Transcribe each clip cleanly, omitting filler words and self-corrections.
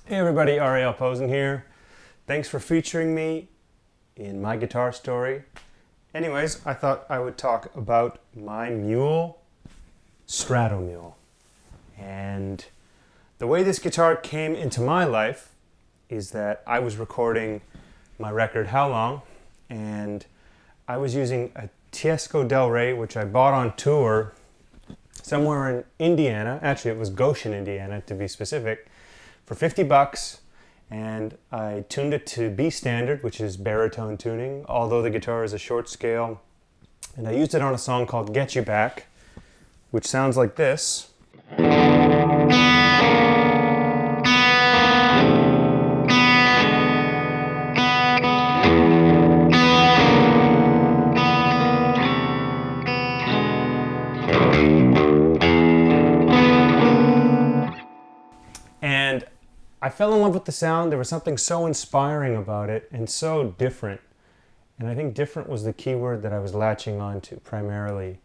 Hey everybody, Ariel Posen here. Thanks for featuring me in my guitar story. Anyways, I thought I would talk about my Mule StratoMule. And the way this guitar came into my life is that I was recording my record How Long, and I was using a Tiesco Del Rey, which I bought on tour somewhere in Indiana. Actually, it was Goshen, Indiana, to be specific, for 50 bucks, and I tuned it to B standard, which is baritone tuning, although the guitar is a short scale. And I used it on a song called Get You Back, which sounds like this. And I fell in love with the sound. There was something so inspiring about it and so different. And I think different was the key word that I was latching onto primarily.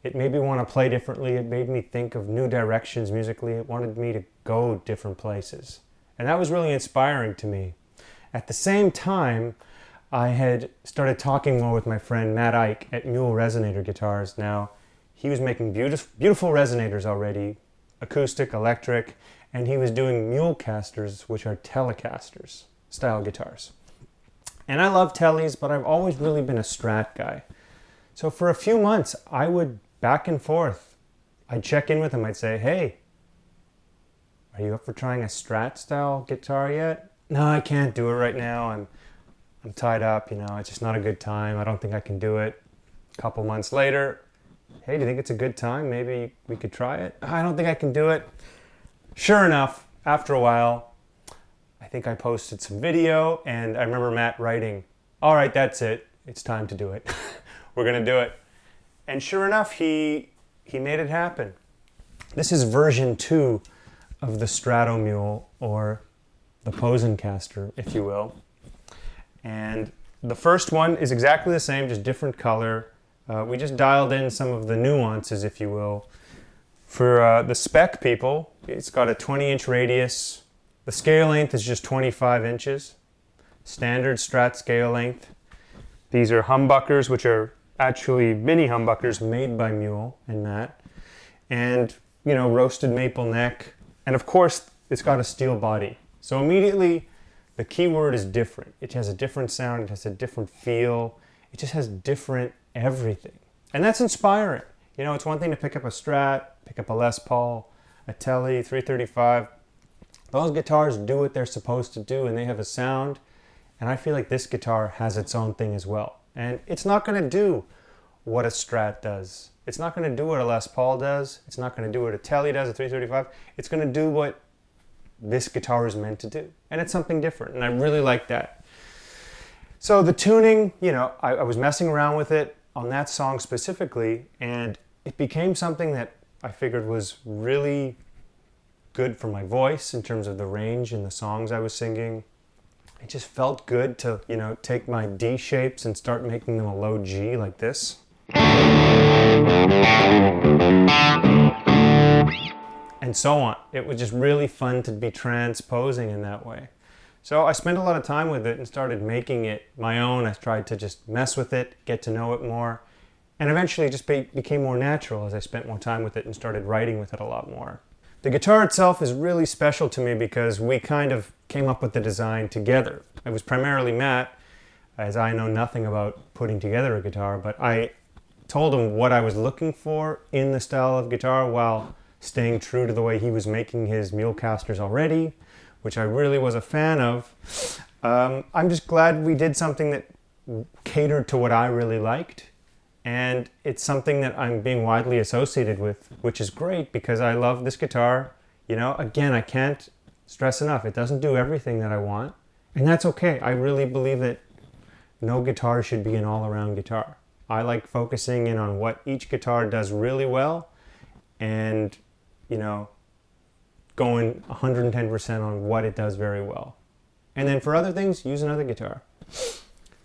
It made me want to play differently. It made me think of new directions musically. It wanted me to go different places. And that was really inspiring to me. At the same time, I had started talking more with my friend Matt Ike at Mule Resonator Guitars. Now, he was making beautiful resonators already, acoustic, electric, and he was doing Mulecasters, which are Telecasters style guitars. And I love Teles, but I've always really been a Strat guy. So for a few months, I would back and forth. I'd check in with him. I'd say, hey, are you up for trying a Strat style guitar yet? No, I can't do it right now. I'm tied up, it's just not a good time. I don't think I can do it. A couple months later, hey, do you think it's a good time? Maybe we could try it? I don't think I can do it. Sure enough, after a while, I think I posted some video, and I remember Matt writing, all right, that's it. It's time to do it. We're going to do it. And sure enough, he made it happen. This is version 2 of the StratoMule, or the Posencaster, if you will. And the first one is exactly the same, just different color. We just dialed in some of the nuances, if you will. For the spec people, it's got a 20-inch radius. The scale length is just 25 inches. Standard Strat scale length. These are humbuckers, which are actually mini humbuckers made by Mule and Matt. And, roasted maple neck. And of course, it's got a steel body. So immediately, the key word is different. It has a different sound, it has a different feel. It just has different everything. And that's inspiring. It's one thing to pick up a Strat, pick up a Les Paul, a Tele, 335. Those guitars do what they're supposed to do, and they have a sound. And I feel like this guitar has its own thing as well. And it's not going to do what a Strat does. It's not going to do what a Les Paul does. It's not going to do what a Tele does, a 335. It's going to do what this guitar is meant to do. And it's something different, and I really like that. So the tuning, I was messing around with it on that song specifically, and it became something that I figured was really good for my voice in terms of the range and the songs I was singing. It just felt good to, take my D shapes and start making them a low G like this. And so on. It was just really fun to be transposing in that way. So I spent a lot of time with it and started making it my own. I tried to just mess with it, get to know it more. And eventually it just became more natural as I spent more time with it and started writing with it a lot more. The guitar itself is really special to me because we kind of came up with the design together. It was primarily Matt, as I know nothing about putting together a guitar, but I told him what I was looking for in the style of guitar while staying true to the way he was making his Mule casters already, which I really was a fan of. I'm just glad we did something that catered to what I really liked, and it's something that I'm being widely associated with, which is great because I love this guitar. You know, again, I can't stress enough, it doesn't do everything that I want, and that's okay. I really believe that no guitar should be an all-around guitar. I like focusing in on what each guitar does really well and, you know, going 110% on what it does very well. And then for other things, use another guitar.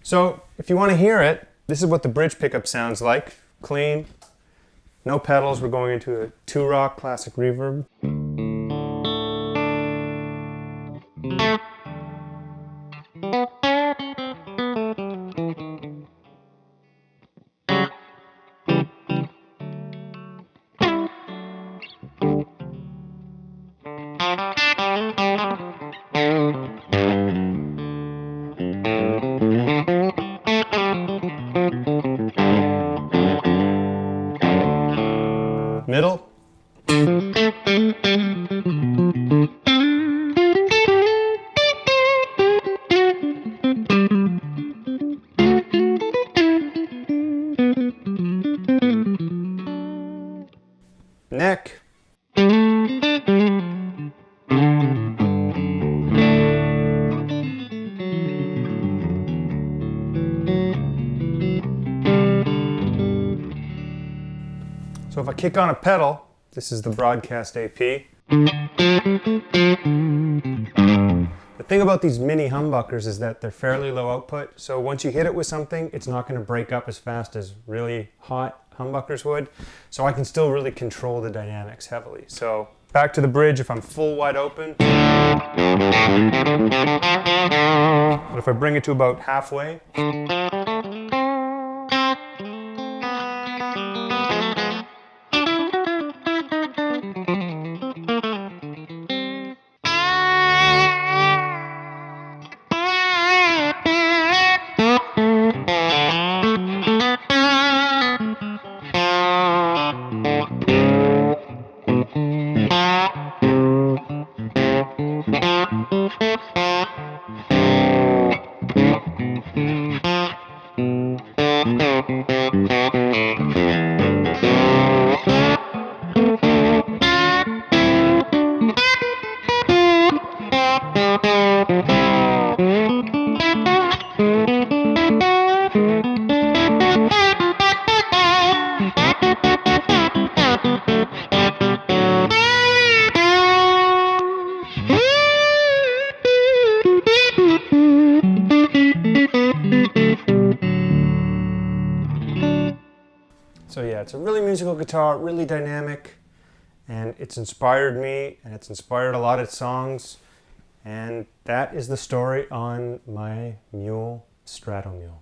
So if you want to hear it, this is what the bridge pickup sounds like. Clean, no pedals. We're going into a 2-rock classic reverb. Middle. Neck. So if I kick on a pedal, this is the broadcast AP. The thing about these mini humbuckers is that they're fairly low output, so once you hit it with something, it's not going to break up as fast as really hot humbuckers would. So I can still really control the dynamics heavily. So back to the bridge, if I'm full wide open. But if I bring it to about halfway. So yeah, it's a really musical guitar, really dynamic, and it's inspired me, and it's inspired a lot of songs, and that is the story on my Mule StratoMule.